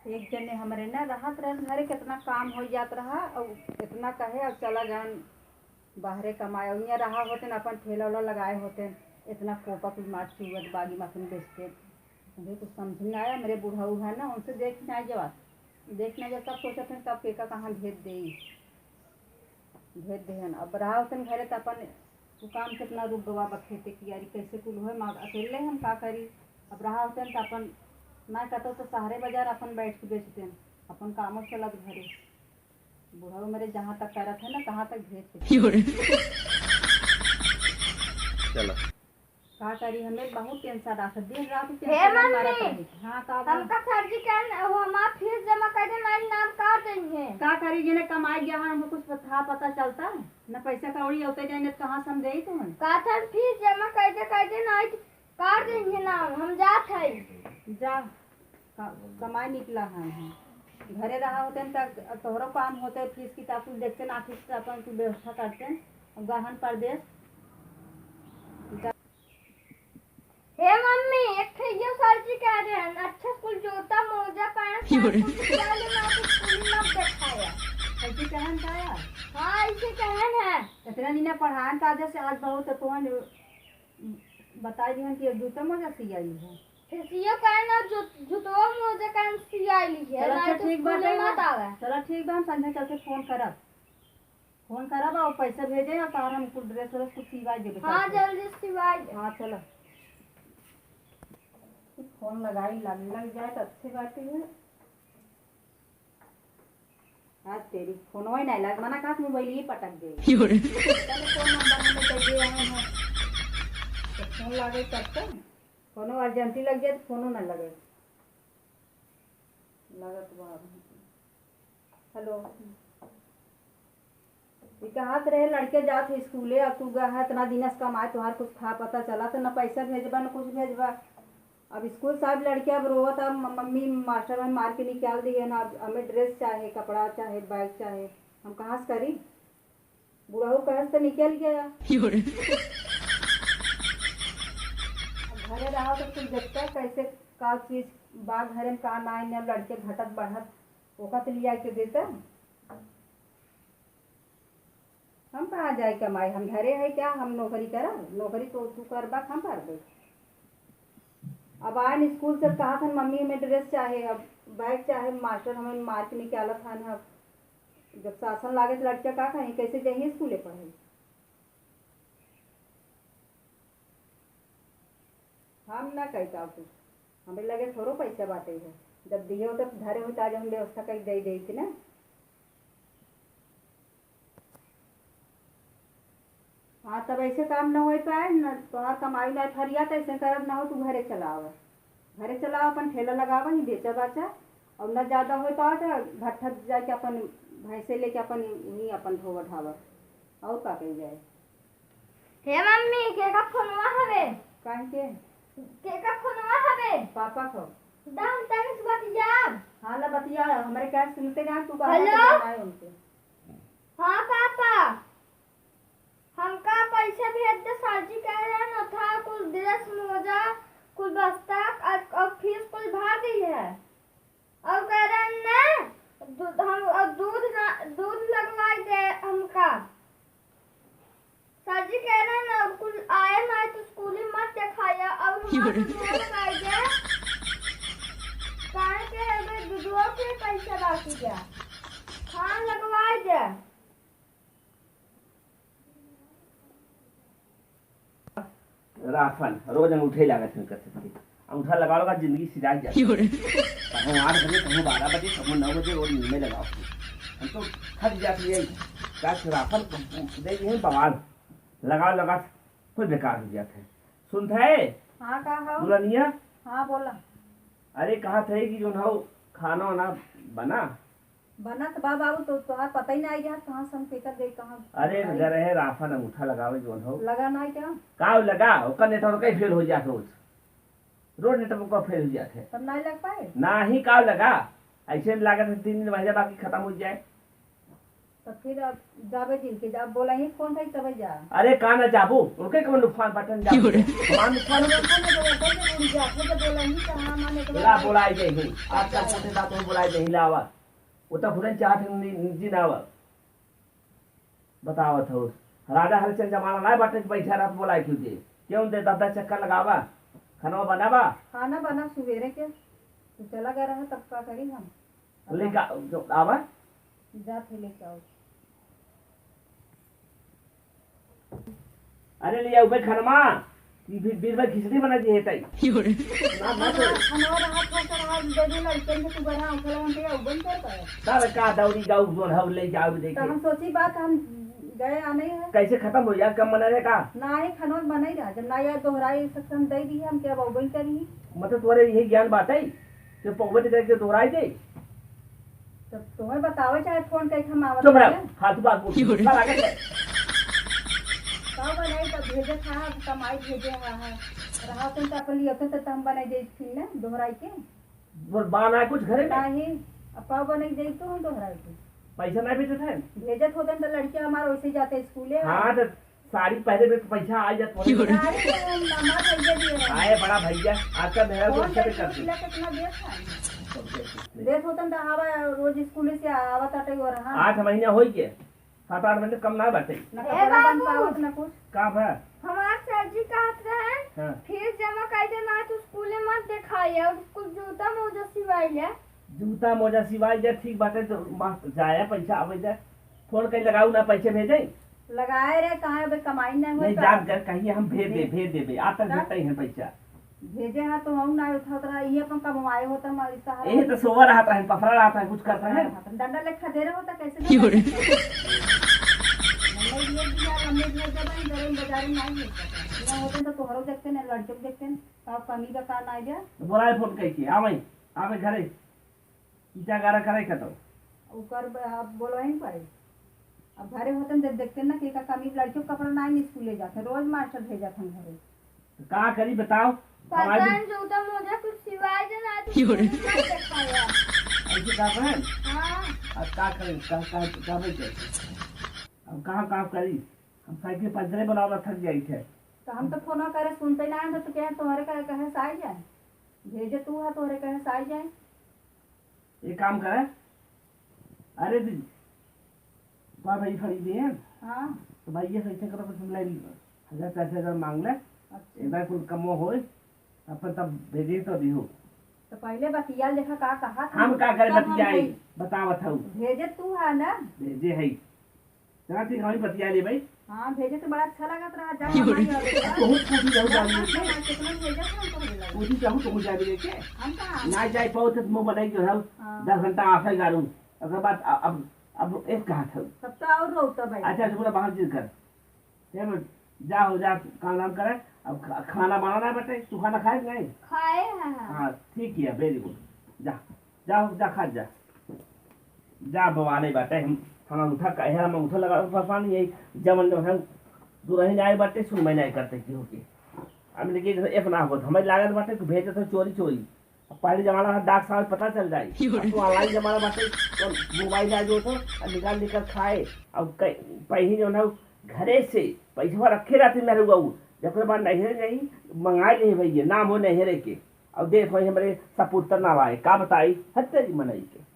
एक जने हमरे ना राहत रहन घरे कितना काम हो जात रहा और इतना कहे अब चला जान बाहरे कमाए यहाँ रहा होते न अपन ठेला उला लगाए होते इतना कोपा कुछ मार चुगत बागी मखन बेचते मुझे कुछ समझ नहीं आया। मेरे बुढ़ाऊ है ना उनसे देखना जब सब सोचते हैं तब केका कहाँ भेज दे अब रहा होते घरे तो अपन तू काम कितना रुक गवा बखेते की यारी कैसे कुल हो माँ अकेले हम का करी। अब रहा होते तो अपन ना कहते तो सहारे बाजार अपन बैठ के बेचते हैं अपन कामों चलत घरे बुढ़ाऊ मेरे जहाँ तक करत है ना तहाँ तक भेज चलो का करी हमें बहुत टेंशन रहा दिन रात हे मम्मी हाँ का हमका सब्जी का वो हमारा फीस जमा कर दे मेरा नाम काट देंगे का करी जिन्हें कमाई गया हमको कुछ था पता चलता है न पैसा कौड़ी होते जाए कहाँ समझे तुम का था फीस जमा कर दे नहीं काट देंगे नाम हम जात है जा कमाई निकला है घरे रहा होते तक तोहरो काम होते फीस किताब कुछ देखते ना आखिर अपन कुछ व्यवस्था करते गहन परदेश। हे मम्मी एक थे ये सब्जी कह रहे हैं अच्छा स्कूल जूता मोजा पैंट वाले ना तो स्कूल में दिखाया ऐसे कहन का यार हाँ ऐसे कहन है इतना दिन पढ़ान का आदत से आज बहुत तो बताई दी कि जूता मोजा सियाई है ये कहना जूतवा मोजा का सियाई है चलो ठीक बात है मत आवे चलो ठीक बा हम संजय चल के फोन करब और पैसा भेजे और तार हम कुछ ड्रेस व्रेस कुछ सिवा देबे। हाँ जल्दी सिवाई दे। हाँ चलो फोन लगाई लग जाए तो अच्छी बात है। आज तेरी फोन ही नहीं लग मना का मोबाइल ही पटक दे फोन नंबर हमें दे दिए हैं तो फोन लगे तब तक फोनो अर्जेंटी लग जाए तो फोनो ना लगे लगत बाब हेलो कहाँ रहे लड़के जाते स्कूले अब तू गया इतना दिनस कमाए तुहार कुछ था पता चला तो न पैसा भेजबा न कुछ भेजबा। अब स्कूल साहब लड़के अब रोवत अब मम्मी मास्टर में मार के निकाल दिए ना अब हमें ड्रेस चाहे कपड़ा चाहे बैग चाहे हम कहाँ से करी बुढ़ाऊ कहे तो निकल गया घरे रहा तो तुम देखता कैसे का चीज बाग घरे में का ना लड़के घटत बढ़त ओका तो लिया के देता हम कहाँ जाए कमाई हम घरे है क्या हम नौकरी करा नौकरी तो तू करबा हम कर दे। अब आए स्कूल से कहा था मम्मी हमें ड्रेस चाहे अब बैग चाहे मास्टर हमें मार के निकाला था ना जब शासन लागे तो लड़कियाँ का कहीं कैसे जाइए स्कूले पढ़े हम ना कहता कुछ हमें लगे थोड़ो पैसा बांटे है जब दिए हो तब धरे हो तो आज हम व्यवस्था कर दे दी थी ना। हाँ तब ऐसे काम न हो पाए न तुम्हार कमाई ना फरिया तो ऐसे करब ना हो तू घरे चलाओ अपन ठेला लगावा ही बेचा बाचा और न ज्यादा हो पाओ तो भट्ठा जाके अपन भैंसे लेके अपन वहीं अपन धोवा ढावा और का कही जाए। हे मम्मी के का फोनवा हवे काहे के का फोनवा हवे पापा को दाम तनिस बतिया हाँ ला बतिया हमारे क्या सुनते ना तू हेलो उनके हाँ पापा हमका पैसा भेज दे सब्जी कह रहे हैं था कुछ ड्रेस मोजा कुछ बस्ता और फीस कुछ भर दी है और कह रहे हैं ना हम दूध लगवा दे हमका सब्जी कह रहे हैं ना कुछ आए मैं तो स्कूल में मत दिखाया और हमारे लगवाई दे कहाँ के है दूधों के पैसा बाकी गया हाँ लगवाई दे। राफन रोज अंगूठे लागत हैं करते थे अंगूठा लगा लो का जिंदगी सिरा जाती है कहूँ 8 बजे कहूँ 12 बजे कहूँ 9 बजे रोज नींद में लगाओ हम तो थक जाती है क्या राफन देखिए बवाल लगा कोई बेकार हो जाता है सुनते है। हाँ कहा दुल्हनिया हाँ बोला अरे कहा थे कि जो ना खाना वाना बना तो बाबू तो तुहार पता ही नहीं यार कहाँ से हम पेकर गई कहाँ अरे रहे राफन अंगूठा लगावे जो हो लगा ना क्या का लगा ओकर नेटवर्क कहीं फेल हो जात रोज नेटवर्क का फेल हो जाते है तब नहीं लग पाए ना ही का लगा ऐसे में लागत 3 दिन महीने बाकी खत्म हो जाए तो फिर अब जाबे दिल के जब बोला ही कौन था तब जा अरे कहाँ ना जाबू उनके कौन नुकसान बटन जाबू हमारा नुकसान बोला ही कहाँ माने के ला बोलाई दे आज का छोटे दा तो बोलाई दे लावा वो तो फुरन चाहत जी ना आवा बतावत हो राजा हरिचंद्र जमाना ना बाटे बैठा रात बोलाई क्यों दे दादा चक्कर लगावा खाना बनावा खाना बना सवेरे के तो चला गया रहा तब का करी हम लेका आवा जाते लेके आओ अरे लिया उबे खनमा बीर में खिचड़ी बना दी है ताई ना ना तो हमारा हाथ में सर दे दे लड़के ने तू बना उखला हम पे उबन कर पाए सारे का दौड़ी गाऊ जोन हम ले जाओ तो देखे हम सोची बात हम गए आने है कैसे खत्म हो यार कम बना रहेगा ना ही खनोर बना ही रहा जब ना यार दोहराई सक्षम दे दी हम क्या उबन करी मतलब तुम्हारे यही ज्ञान बात है जो पौवट करके दोहराई दे तब तुम्हें बतावे चाहे फोन करके हम आवत चुप रह हाथ बात बोल सारा के का बनाई तब भेजे था कमाई भेजे रहा तो अपन लिए तो हम बनाई दे फिर ना दोहराई के बोल बाना कुछ घरे में नहीं अपा बनाई दे तो हम दोहराई के पैसा नहीं भेजते थे भेजत होते तो लड़के हमारे वैसे जाते स्कूले हाँ तो साड़ी पहले में पैसा आ जाता आए बड़ा भैया आपका मेरा दोस्त भी करते कितना देश होता तो हवा रोज स्कूल से आवत आटे और हाँ 8 महीने हो गए 7-8 महीने कम ना बाटे ना कपड़ा बन पावत ना कुछ का भा हमार सर जी कहत रहे हाँ फीस जमा कर देना तो स्कूल मत दिखाइए और स्कूल जूता मोजा सिवाई ले जूता मोजा सिवाय जा ठीक बाटे तो मस्त जाए पैसा आवे जा फोन कहीं लगाऊ ना पैसे भेजे लगाए रे कहाँ अब कमाई नहीं नहीं होता जान कर कहीं हम भेज देबे आज तक भेजते हैं पैसा भेजे हैं तो हम ना उठा रहा ये अपन कमाए होता हमारी सहारा यही तो सोवा रहता है पफरा रहता है कुछ करता है डंडा लेखा दे रहा होता कैसे बाजार में नहीं होते तो तोहरो देखते ना लड़के देखते हैं कमी का कान आ गया बोला फोन कही के आवे घरे ईटा गारा करे का तो ऊपर आप बोलो ही पाए अब घरे होते हैं देखते ना कि का कमी लड़कियों का कपड़ा नहीं स्कूले जाते रोज मास्टर भेजा था घरे का करी बताओ पतन जूता मोजा कुछ सिवाई देना तो मत दिखाइए ऐसे का बहन हां अब का करें का बेचे अब कहाँ करी हम साइकिल पंचरे बनावला थक जाई थे तो हम तो फोन करे सुनते ना है तो कहे तुम्हारे कहे साई जाए भेजे तू है तोहरे कहे साई जाए एक काम करे अरे दी भाई फड़ी दिए हाँ तो भाई ये सही करो तुम ले 1000-4000 मांग ले अच्छा एक बार कुछ कम हो अपन तब भेजे तो दिहो तो पहले बतिया देखा का कहा था हम का करे तब हम बतियाई गई। बतावत हूँ भेजे तू है ना भेजे है चला ठीक हम बतिया ले भाई हाँ भेजे तो बड़ा अच्छा लगा रहा जा बहुत खुशी रहू जानी कितना भेजा था हमको मिला खुशी चाहूँ तो मुझे लेके हम कहा ना जाए पाओ तो मुँह बनाई जो है हाँ। 10 घंटा आफे गाड़ू उसके बाद अब एक कहा था तब तो और रोता भाई अच्छा पूरा बाहर जिद कर चलो जा काम नाम करे अब खाना बनाना बेटे तू खाना खाए नहीं खाए हैं हाँ ठीक है वेरी गुड जा खा जा बवाले बाटे हम उठा कहे हम उठा लगा परेशान यही जमन हम दूर जाए बाटे सुन मैं नहीं करते की होके अब लेकिन एक ना हो हमें लागत बाटे तो भेजे तो चोरी पहले जमाना में डाक साहब पता चल जाए तो ऑनलाइन जमाना बाटे तो मोबाइल आ जो तो निकाल खाए अब पहले जो ना घरे से पैसा रखे रहते मेरे गऊ जब बाद नहीं मंगाए नहीं भैया नाम हो नहीं के अब देखो हमारे सपुत्र ना आए का बताई हत्या जी मनाई के